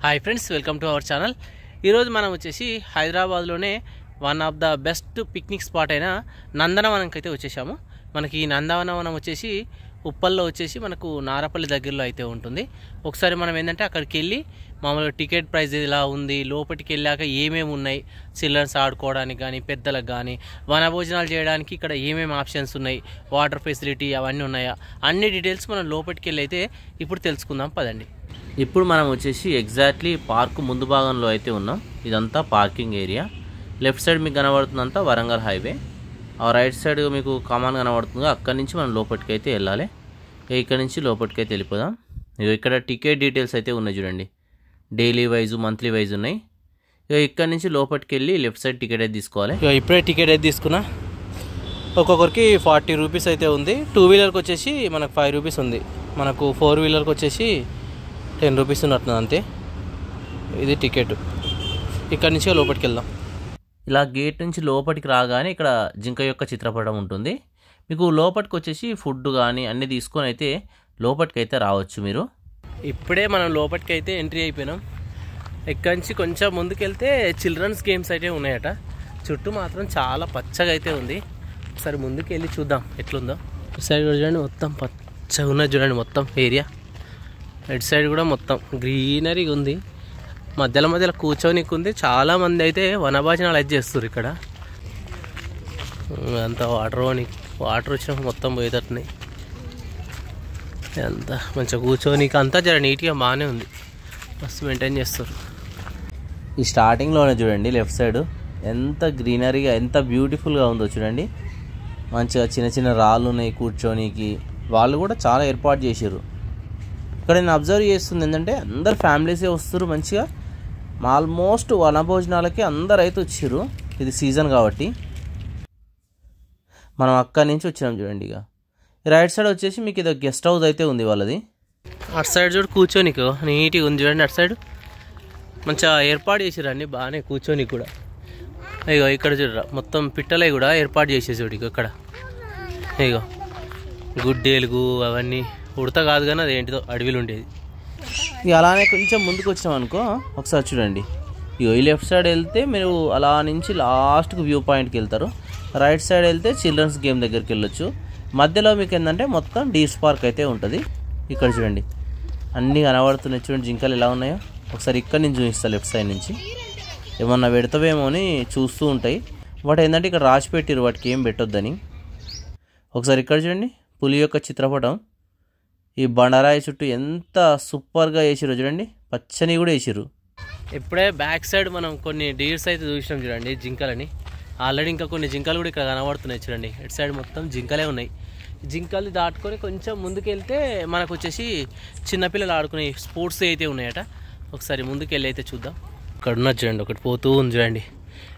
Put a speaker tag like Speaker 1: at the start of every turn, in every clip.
Speaker 1: Hi friends, welcome to our channel. ఈరోజు మనం వచ్చేసి హైదరాబాద్లోనే one of the best picnic spot అయిన నందనవనంకి అయితే వచ్చేసాము. మనకి ఈ నందనవనం వచ్చేసి ఉప్పల్లో వచ్చేసి మనకు నారపల్లి దగ్గరలో అయితే ఉంటుంది. ఒకసారి మనం ఏంటంటే అక్కడికి వెళ్ళి మామూలుగా టికెట్ ప్రైస్ ఎలా ఉంది, లోపలికి వెళ్ళాక ఏమేమి ఉన్నాయి, చిల్డ్రన్స్ ఆడుకోవడానికి కానీ పెద్దలకు కానీ వనభోజనాలు చేయడానికి ఇక్కడ ఏమేమి ఆప్షన్స్ ఉన్నాయి, వాటర్ ఫెసిలిటీ అవన్నీ ఉన్నాయా, అన్ని డీటెయిల్స్ మనం లోపలికి వెళ్ళి అయితే ఇప్పుడు తెలుసుకుందాం పదండి. ఇప్పుడు మనం వచ్చేసి ఎగ్జాక్ట్లీ పార్క్ ముందు భాగంలో అయితే ఉన్నాం. ఇదంతా పార్కింగ్ ఏరియా. లెఫ్ట్ సైడ్ మీకు కనబడుతుందంతా వరంగల్ హైవే, ఆ రైట్ సైడ్ మీకు కమాన్ కనబడుతుందో అక్కడి నుంచి మనం లోపలికి అయితే వెళ్ళాలి. ఇక్కడ నుంచి లోపలికి అయితే వెళ్ళిపోదాం. ఇక్కడ టికెట్ డీటెయిల్స్ అయితే ఉన్నాయి చూడండి, డైలీ వైజ్ మంత్లీ వైజ్ ఉన్నాయి. ఇక్కడ నుంచి లోపలికి వెళ్ళి లెఫ్ట్ సైడ్ టికెట్ అయితే తీసుకోవాలి. ఇప్పుడే టికెట్ అయితే తీసుకున్నా. ఒక్కొక్కరికి 40 రూపీస్ అయితే ఉంది. 2 వీలర్కి వచ్చేసి మనకు 5 రూపీస్ ఉంది. మనకు 4 వీలర్కి వచ్చేసి 10 రూపీస్ ఉన్నట్టుంది అంతే. ఇది టికెట్. ఇక్కడ నుంచి లోపలికి వెళ్దాం. ఇలా గేట్ నుంచి లోపలికి రాగానే ఇక్కడ జింక యొక్క చిత్రపటం ఉంటుంది. మీకు లోపలికి వచ్చేసి ఫుడ్ కానీ అన్నీ తీసుకొని అయితే లోపలికి అయితే రావచ్చు మీరు. ఇప్పుడే మనం లోపలికి అయితే ఎంట్రీ అయిపోయినాం. ఇక్కడి నుంచి కొంచెం ముందుకెళ్తే చిల్డ్రన్స్ గేమ్స్ అయితే ఉన్నాయట. చుట్టూ మాత్రం చాలా పచ్చగా అయితే ఉంది. ఒకసారి ముందుకు వెళ్ళి చూద్దాం ఎట్లుందో. ఇటు సైడ్ కూడా చూడండి, మొత్తం పచ్చగా ఉన్నది చూడండి మొత్తం ఏరియా. ఇటు సైడ్ కూడా మొత్తం గ్రీనరీగా ఉంది. మధ్యలో కూర్చోనికి ఉంది. చాలామంది అయితే వనభోజనాలు అయితే చేస్తారు ఇక్కడ. అంతా వాటర్ వచ్చినప్పుడు మొత్తం పోయేటట్టున్నాయి. అంతా మంచిగా కూర్చోనికి అంతా జర నీట్గా బాగానే ఉంది. మస్తు మెయింటైన్ చేస్తారు. ఈ స్టార్టింగ్లోనే చూడండి లెఫ్ట్ సైడ్ ఎంత గ్రీనరీగా ఎంత బ్యూటిఫుల్గా ఉందో చూడండి. మంచిగా చిన్న చిన్న రాళ్ళు ఉన్నాయి కూర్చోనికి. వాళ్ళు కూడా చాలా ఏర్పాటు చేశారు. ఇక్కడ నేను అబ్జర్వ్ చేస్తుంది ఏంటంటే అందరు ఫ్యామిలీసే వస్తారు. మంచిగా ఆల్మోస్ట్ వనభోజనాలకి అందరు అయితే వచ్చారు. ఇది సీజన్ కాబట్టి. మనం అక్కడి నుంచి వచ్చినాం చూడండి. ఇక రైట్ సైడ్ వచ్చేసి మీకు ఇది గెస్ట్ హౌస్ అయితే ఉంది వాళ్ళది. అటు సైడ్ చూడు కూర్చోనికి నీట్గా ఉంది చూడండి. అటు సైడ్ మంచిగా ఏర్పాటు చేసారు అన్నీ బాగానే కూర్చోనికి కూడా. ఇగో ఇక్కడ చూడరా మొత్తం పిట్టలే కూడా ఏర్పాటు చేసేసి చూడు. ఇక్కడ ఇగో గుడ్డేలుగు అవన్నీ ఉడత కాదు కానీ అది ఏంటిదో అడవిలో ఉండేది. ఇక అలానే కొంచెం ముందుకు వచ్చినాం అనుకో, ఒకసారి చూడండి. ఇగో ఈ లెఫ్ట్ సైడ్ వెళ్తే మీరు అలా నుంచి లాస్ట్కి వ్యూ పాయింట్కి వెళ్తారు. రైట్ సైడ్ వెళ్తే చిల్డ్రన్స్ గేమ్ దగ్గరికి వెళ్ళొచ్చు. మధ్యలో మీకు ఏంటంటే మొత్తం డీస్ పార్క్ అయితే ఉంటుంది. ఇక్కడ చూడండి అన్నీ కనబడుతున్నాయి చూడండి, జింకలు ఎలా ఉన్నాయో. ఒకసారి ఇక్కడ నుంచి చూపిస్తాను. లెఫ్ట్ సైడ్ నుంచి ఏమన్నా పెడతావేమో అని చూస్తూ ఉంటాయి. బట్ ఏంటంటే ఇక్కడ రాసి పెట్టిరు వాటికి ఏం పెట్టొద్దని. ఒకసారి ఇక్కడ చూడండి పులి యొక్క చిత్రపటం. ఈ బండరాయి చుట్టూ ఎంత సూపర్గా వేసిరు చూడండి, పచ్చని కూడా వేసిరు. ఇప్పుడే బ్యాక్ సైడ్ మనం కొన్ని డీర్స్ అయితే చూసినాం చూడండి, జింకలని. ఆల్రెడీ ఇంకా కొన్ని జింకలు కూడా ఇక్కడ కనబడుతున్నాయి చూడండి. ఇటు సైడ్ మొత్తం జింకలే ఉన్నాయి. జింకలు దాటుకొని కొంచెం ముందుకు వెళ్తే మనకు వచ్చేసి చిన్నపిల్లలు ఆడుకునే స్పోర్ట్స్ అయితే ఉన్నాయట. ఒకసారి ముందుకు వెళ్ళి అయితే చూద్దాం. ఇక్కడ ఉన్నది చూడండి, ఒకటి పోతూ ఉంది చూడండి.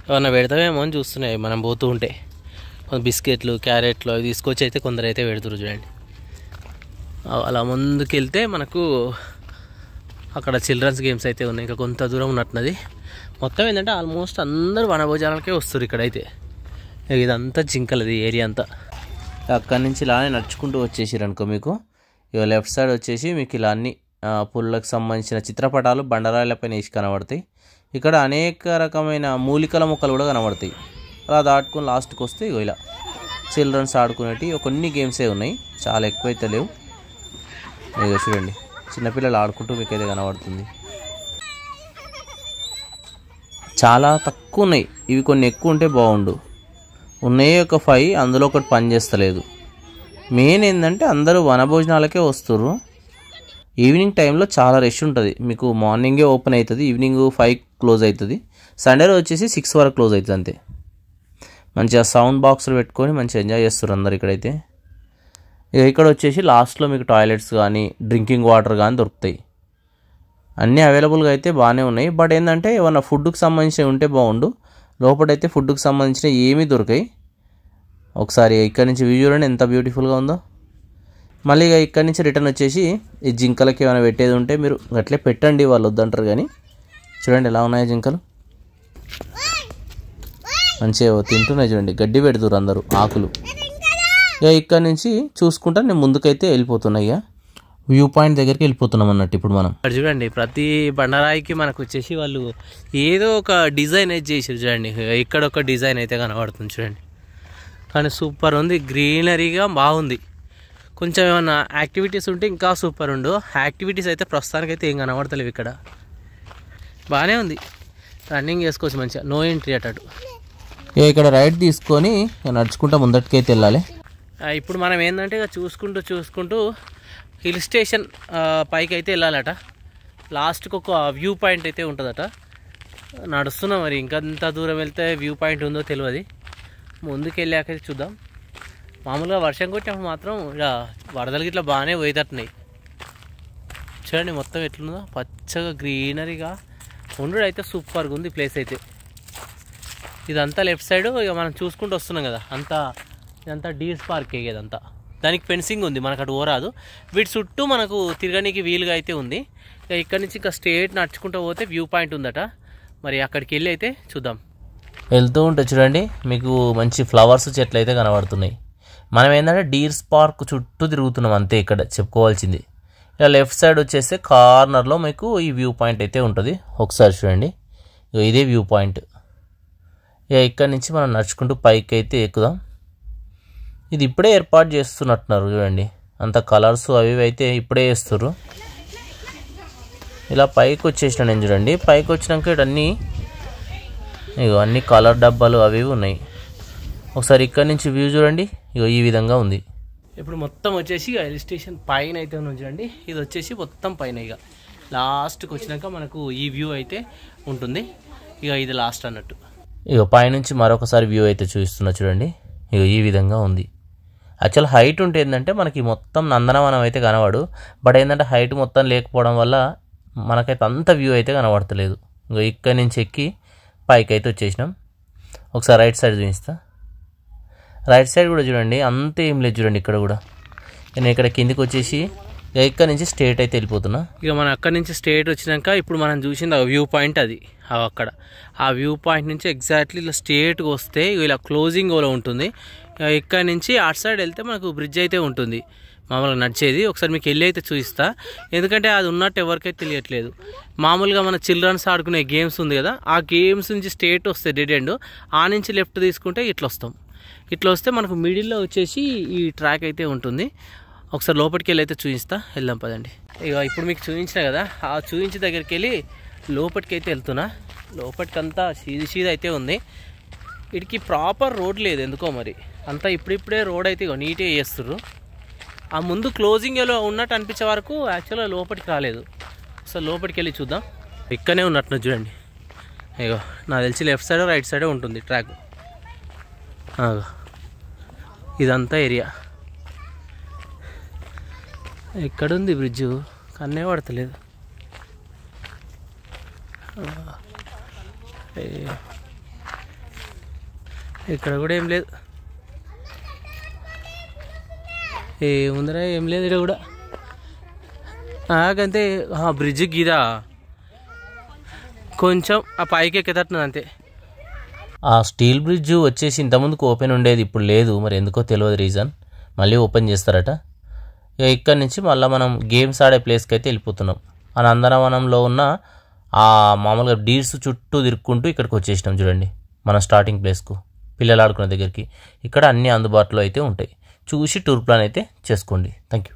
Speaker 1: ఏమన్నా పెడతామేమో అని చూస్తున్నాయి మనం పోతూ ఉంటే. బిస్కెట్లు క్యారెట్లు అవి తీసుకొచ్చి అయితే కొందరు అయితే పెడుతున్నారు చూడండి. అలా ముందుకు వెళ్తే మనకు అక్కడ చిల్డ్రన్స్ గేమ్స్ అయితే ఉన్నాయి. ఇంకా కొంత దూరం ఉన్నట్టున్నది. మొత్తం ఏంటంటే ఆల్మోస్ట్ అందరూ వనభోజనాలకే వస్తారు ఇక్కడైతే. ఇదంతా జింకలది ఏరియా అంతా. అక్కడి నుంచి ఇలానే నడుచుకుంటూ వచ్చేసారు అనుకో, మీకు ఇక లెఫ్ట్ సైడ్ వచ్చేసి మీకు ఇలా అన్ని పుల్లకు సంబంధించిన చిత్రపటాలు బండరాయిలపైన వేసి కనబడతాయి. ఇక్కడ అనేక రకమైన మూలికల మొక్కలు కూడా కనబడతాయి. అలా దాటుకొని లాస్ట్కి వస్తే ఇగో ఇలా చిల్డ్రన్స్ ఆడుకునేవి కొన్ని గేమ్సే ఉన్నాయి, చాలా ఎక్కువైతే లేవు. ఇక చూడండి చిన్నపిల్లలు ఆడుకుంటూ మీకు అయితే కనబడుతుంది. చాలా తక్కువ ఉన్నాయి, ఇవి కొన్ని ఎక్కువ ఉంటే బాగుండు. ఉన్నాయి ఒక 5, అందులో ఒకటి పని చేస్తలేదు. మెయిన్ ఏంటంటే అందరూ వనభోజనాలకే వస్తుర్రు. ఈవినింగ్ టైంలో చాలా రష్ ఉంటుంది. మీకు మార్నింగే ఓపెన్ అవుతుంది, ఈవినింగ్ 5 క్లోజ్ అవుతుంది. సండే రోజు వచ్చేసి 6 వరకు క్లోజ్ అవుతుంది అంతే. మంచిగా సౌండ్ బాక్సులు పెట్టుకొని మంచిగా ఎంజాయ్ చేస్తారు అందరు ఇక్కడైతే. ఇక్కడ వచ్చేసి లాస్ట్లో మీకు టాయిలెట్స్ కానీ డ్రింకింగ్ వాటర్ కానీ దొరుకుతాయి. అన్నీ అవైలబుల్గా అయితే బాగానే ఉన్నాయి. బట్ ఏంటంటే ఏమన్నా ఫుడ్కి సంబంధించినవి ఉంటే బాగుండు. లోపలైతే ఫుడ్కి సంబంధించిన ఏమీ దొరికాయి. ఒకసారి ఇక్కడ నుంచి వ్యూ చూడండి ఎంత బ్యూటిఫుల్గా ఉందో. మళ్ళీ ఇక్కడ నుంచి రిటర్న్ వచ్చేసి ఈ జింకలకి ఏమైనా పెట్టేది ఉంటే మీరు అట్లే పెట్టండి, వాళ్ళు వద్దంటారు. కానీ చూడండి ఎలా ఉన్నాయో జింకలు, మంచిగా తింటున్నాయి చూడండి. గడ్డి పెడుతురు అందరూ, ఆకులు. ఇక ఇక్కడ నుంచి చూసుకుంటా నేను ముందుకైతే వెళ్ళిపోతున్నా. ఇక వ్యూ పాయింట్ దగ్గరికి వెళ్ళిపోతున్నాం అన్నట్టు ఇప్పుడు మనం. చూడండి ప్రతి బండరాయికి మనకు వచ్చేసి వాళ్ళు ఏదో ఒక డిజైన్ అయితే చేసారు చూడండి. ఇక్కడ ఒక డిజైన్ అయితే కనబడుతుంది చూడండి. కానీ సూపర్ ఉంది, గ్రీనరీగా బాగుంది. కొంచెం ఏమన్నా యాక్టివిటీస్ ఉంటే ఇంకా సూపర్ ఉండు. యాక్టివిటీస్ అయితే ప్రస్తుతానికి అయితే ఏం కనబడతలేవు ఇక్కడ. బాగానే ఉంది, రన్నింగ్ చేసుకోవచ్చు మంచిగా, నో ఎంట్రీ అటు. ఇక్కడ రైడ్ తీసుకొని నడుచుకుంటా ముందటికైతే వెళ్ళాలి. ఇప్పుడు మనం ఏంటంటే ఇక చూసుకుంటూ హిల్ స్టేషన్ పైకి అయితే వెళ్ళాలట. లాస్ట్కి ఒక వ్యూ పాయింట్ అయితే ఉంటుందట. నడుస్తున్నాం, మరి ఇంకంత దూరం వెళ్తే వ్యూ పాయింట్ ఉందో తెలియదు. ముందుకు వెళ్ళాకైతే చూద్దాం. మామూలుగా వర్షం కొట్టినప్పుడు మాత్రం ఇక వరదలకి ఇట్లా బాగానే పోయేటట్టున్నాయి. చూడండి మొత్తం ఎట్లుందో పచ్చగా గ్రీనరీగా ఉండు. అయితే సూపర్గా ఉంది ప్లేస్ అయితే. ఇదంతా లెఫ్ట్ సైడ్ ఇక మనం చూసుకుంటూ వస్తున్నాం కదా, ఇదంతా డీర్స్ పార్క్ ఇదంతా. దానికి ఫెన్సింగ్ ఉంది, మనకు అటు ఓరాదు. వీటి చుట్టూ మనకు తిరగడానికి వీలుగా అయితే ఉంది. ఇక ఇక్కడ నుంచి ఇంకా స్ట్రేట్ నడుచుకుంటూ పోతే వ్యూ పాయింట్ ఉందట. మరి అక్కడికి వెళ్ళి అయితే చూద్దాం. వెళ్తూ ఉంటే చూడండి మీకు మంచి ఫ్లవర్స్ చెట్లు అయితే కనబడుతున్నాయి. మనం ఏంటంటే డీర్స్ పార్క్ చుట్టూ తిరుగుతున్నాం అంతే ఇక్కడ చెప్పుకోవాల్సింది. ఇక లెఫ్ట్ సైడ్ వచ్చేస్తే కార్నర్లో మీకు ఈ వ్యూ పాయింట్ అయితే ఉంటుంది. ఒకసారి చూడండి, ఇదే వ్యూ పాయింట్. ఇక ఇక్కడ నుంచి మనం నడుచుకుంటూ పైకి అయితే ఎక్కుదాం. ఇది ఇప్పుడే ఏర్పాటు చేస్తున్నట్టున్నారు చూడండి, అంత కలర్స్ అవి అయితే ఇప్పుడే వేస్తున్నారు. ఇలా పైకి వచ్చేసిన నేను చూడండి. పైకి వచ్చినాక ఇక అన్ని కలర్ డబ్బాలు అవి ఉన్నాయి. ఒకసారి ఇక్కడ నుంచి వ్యూ చూడండి, ఇక ఈ విధంగా ఉంది. ఇప్పుడు మొత్తం వచ్చేసి హిల్ స్టేషన్ పైన అయితే ఉన్నాం చూడండి. ఇది వచ్చేసి మొత్తం పైన. ఇక లాస్ట్కి వచ్చినాక మనకు ఈ వ్యూ అయితే ఉంటుంది. ఇక ఇది లాస్ట్ అన్నట్టు. ఇక పైనుంచి మరొకసారి వ్యూ అయితే చూపిస్తున్నా చూడండి. ఇక ఈ విధంగా ఉంది. యాక్చువల్ హైట్ ఉంటే ఏంటంటే మనకి మొత్తం నందనవనం అయితే కనబడు. బట్ ఏంటంటే హైట్ మొత్తం లేకపోవడం వల్ల మనకైతే అంత వ్యూ అయితే కనబడతలేదు. ఇక ఇక్కడి నుంచి ఎక్కి పైకి అయితే వచ్చేసినాం. ఒకసారి రైట్ సైడ్ చూపిస్తా. రైట్ సైడ్ కూడా చూడండి, అంత ఏం లేదు చూడండి. ఇక్కడ కూడా నేను ఇక్కడ కిందికి వచ్చేసి ఇక్కడ నుంచి స్ట్రేట్ అయితే వెళ్ళిపోతున్నా. ఇక మనం అక్కడి నుంచి స్ట్రేట్ వచ్చినాక ఇప్పుడు మనం చూసింది ఆ వ్యూ పాయింట్, అది అక్కడ ఆ వ్యూ పాయింట్ నుంచి ఎగ్జాక్ట్లీ ఇలా స్ట్రేట్గా వస్తే ఇలా క్లోజింగ్ ఓలో ఉంటుంది. ఇక్కడ నుంచి అటు సైడ్ వెళ్తే మనకు బ్రిడ్జ్ అయితే ఉంటుంది మామూలుగా నడిచేది. ఒకసారి మీకు వెళ్ళి అయితే చూపిస్తా, ఎందుకంటే అది ఉన్నట్టు ఎవరికైతే తెలియట్లేదు. మామూలుగా మన చిల్డ్రన్స్ ఆడుకునే గేమ్స్ ఉంది కదా, ఆ గేమ్స్ నుంచి స్ట్రేట్ వస్తే డెడ్ ఎండ్, ఆ నుంచి లెఫ్ట్ తీసుకుంటే ఇట్లా వస్తాం. ఇట్లా వస్తే మనకు మిడిల్లో వచ్చేసి ఈ ట్రాక్ అయితే ఉంటుంది. ఒకసారి లోపలికి వెళ్ళి అయితే చూపిస్తా, వెళ్దాం పదండి. ఇక ఇప్పుడు మీకు చూపించిన కదా, ఆ చూపించే దగ్గరికి వెళ్ళి లోపలికి అయితే వెళ్తున్నా. లోపలికంతా సీదా అయితే ఉంది. వీటికి ప్రాపర్ రోడ్ లేదు ఎందుకో మరి, అంతా ఇప్పుడిప్పుడే రోడ్ అయితే నీట్గా చేస్తుర్రు. ఆ ముందు క్లోజింగ్లో ఉన్నట్టు అనిపించే వరకు యాక్చువల్గా లోపలికి రాలేదు. సో లోపలికి వెళ్ళి చూద్దాం. ఇక్కడనే ఉన్నట్టు చూడండి. ఇగో నాకు తెలిసి లెఫ్ట్ సైడ్ రైట్ సైడే ఉంటుంది ట్రాక్. ఇదంతా ఏరియా. ఎక్కడుంది బ్రిడ్జ్ కన్నే పడతలేదు. ఇక్కడ కూడా ఏం లేదు, ఏముందరా ఏం లేదు ఇక్కడ కూడా. నాకంతే బ్రిడ్జ్ గీదా కొంచెం ఆ పైకి ఎక్కేటట్టున్నది అంతే. ఆ స్టీల్ బ్రిడ్జ్ వచ్చేసి ఇంతకుముందుకు ఓపెన్ ఉండేది, ఇప్పుడు లేదు. మరి ఎందుకో తెలియదు రీజన్. మళ్ళీ ఓపెన్ చేస్తారట. ఇక ఇక్కడి నుంచి మళ్ళీ మనం గేమ్స్ ఆడే ప్లేస్కి అయితే వెళ్ళిపోతున్నాం. ఆ నందనవనంలో ఉన్న ఆ మామూలుగా డీర్స్ చుట్టూ తిరుక్కుంటూ ఇక్కడికి వచ్చేసినాం చూడండి, మన స్టార్టింగ్ ప్లేస్కు, పిల్లలు ఆడుకునే దగ్గరికి. ఇక్కడ అన్నీ అందుబాటులో అయితే ఉంటాయి. చూసి టూర్ ప్లాన్ అయితే చేసుకోండి. Thank you.